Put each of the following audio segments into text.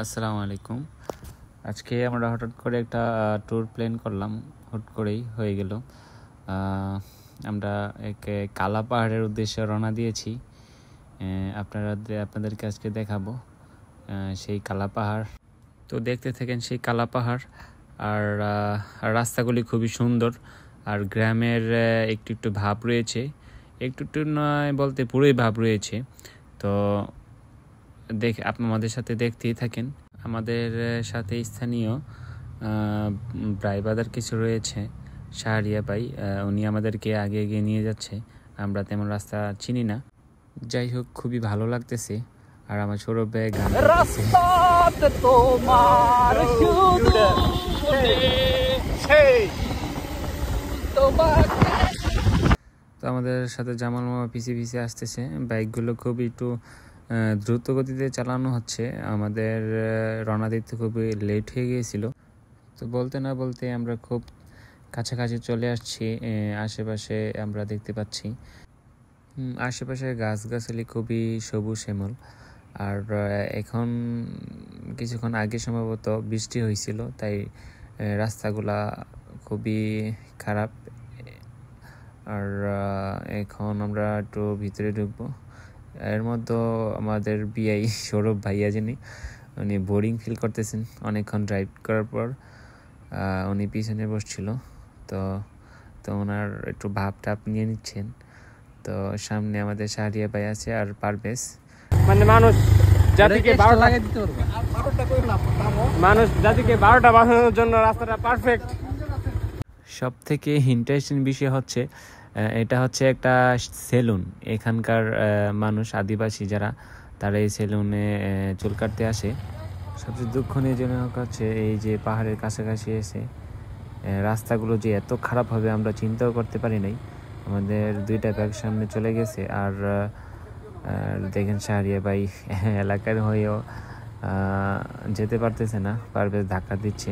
আসসালামু আলাইকুম। আজকে আমরা হঠাৎ করে একটা ট্যুর প্ল্যান করলাম, হুট করেই হয়ে গেল। আমরা কালা পাহাড়ের উদ্দেশ্যে রওনা দিয়েছি। আপনাদেরকে আজকে দেখাবো সেই কালা পাহাড়। তো দেখতে থাকেন সেই কালা পাহাড়। আর রাস্তাগুলি খুবই সুন্দর, আর গ্রামের একটু একটু ভাব রয়েছে, একটু একটু নয় বলতে পুরোই ভাব রয়েছে। তো আমাদের সাথে দেখতেই থাকেন। আমাদের সাথে স্থানীয় ড্রাইভার কিছু রয়েছে, শাহরিয়া ভাই, উনি আমাদেরকে আগে এগিয়ে নিয়ে যাচ্ছে। আমরা তেমন রাস্তা চিনি না, যাই হোক খুবই ভালো লাগতেছে। আর আমার সৌরভ ভাই গান তো আমাদের সাথে জামাল মামা পিছিয়ে পিছিয়ে আসতেছে। বাইকগুলো খুবই একটু দ্রুত গতিতে চালানো হচ্ছে। আমাদের রওনা দিতে খুবই লেট হয়ে গিয়েছিল। তো বলতে না বলতে আমরা খুব কাছাকাছি চলে আসছি। আশেপাশে আমরা দেখতে পাচ্ছি আশেপাশে গাছগাছালি খুবই সবুজ শ্যামল। আর এখন কিছুক্ষণ আগে সম্ভবত বৃষ্টি হয়েছিল, তাই রাস্তাগুলা খুবই খারাপ। আর এখন আমরা একটু ভিতরে ঢুকবো। এর মধ্যে আমাদের বিআই সৌরভ ভাইয়া যিনি, উনি বোরিং ফিল করতেছেন অনেকক্ষণ ড্রাইভ করার পর। উনি পিছনে বসছিল, তো তো ওনার একটু ভাব টাপ নিয়ে নিচ্ছেন। তো সামনে আমাদের শাহরিয়া ভাই আছে আর পারভেজ। মানে মানুষ জাতিকে 12টা বাঁচানোর জন্য রাস্তাটা পারফেক্ট। সব থেকে ইন্টারেস্টিং বিষয় হচ্ছে এটা হচ্ছে একটা সেলুন। এখানকার মানুষ আদিবাসী যারা, তারা এই সেলুনে চুল কাটতে আসে। সবচেয়ে দুঃখজনক হচ্ছে এই যে পাহাড়ের কাছাকাছি এসে রাস্তাগুলো যে এত খারাপ হবে আমরা চিন্তাও করতে পারি নাই। আমাদের দুইটা ব্যাগ সামনে চলে গেছে। আর দেখেন শাহরিয়া ভাই এলাকার হয়েও যেতে পারতেছে না, পারভেজ ধাক্কা দিচ্ছে,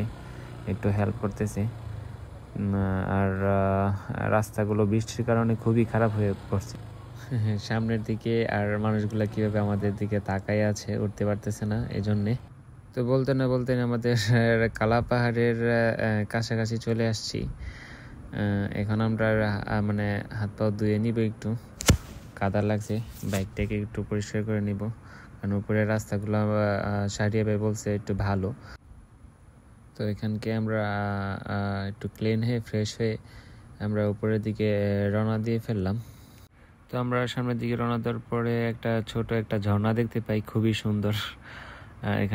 একটু হেল্প করতেছে। আর রাস্তাগুলো বৃষ্টির কারণে খুবই খারাপ হয়ে পড়ছে সামনের দিকে। আর মানুষগুলো কীভাবে আমাদের দিকে তাকায় আছে, উঠতে পারতেছে না এই জন্যে। তো বলতে না বলতে আমাদের কালা পাহাড়ের কাছাকাছি চলে আসছি। এখন আমরা মানে হাত পা ধুয়ে নিব, একটু কাদা লাগছে, বাইকটাকে একটু পরিষ্কার করে নিব। কারণ উপরের রাস্তাগুলো শাহরিয়া ভাই বলছে একটু ভালো। তো এখানকে আমরা একটু ক্লিন হয়ে ফ্রেশ হয়ে আমরা উপরের দিকে রওনা দিয়ে ফেললাম। তো আমরা সামনের দিকে রওনা দেওয়ার পরে একটা ছোট একটা ঝর্ণা দেখতে পাই, খুবই সুন্দর। এখানে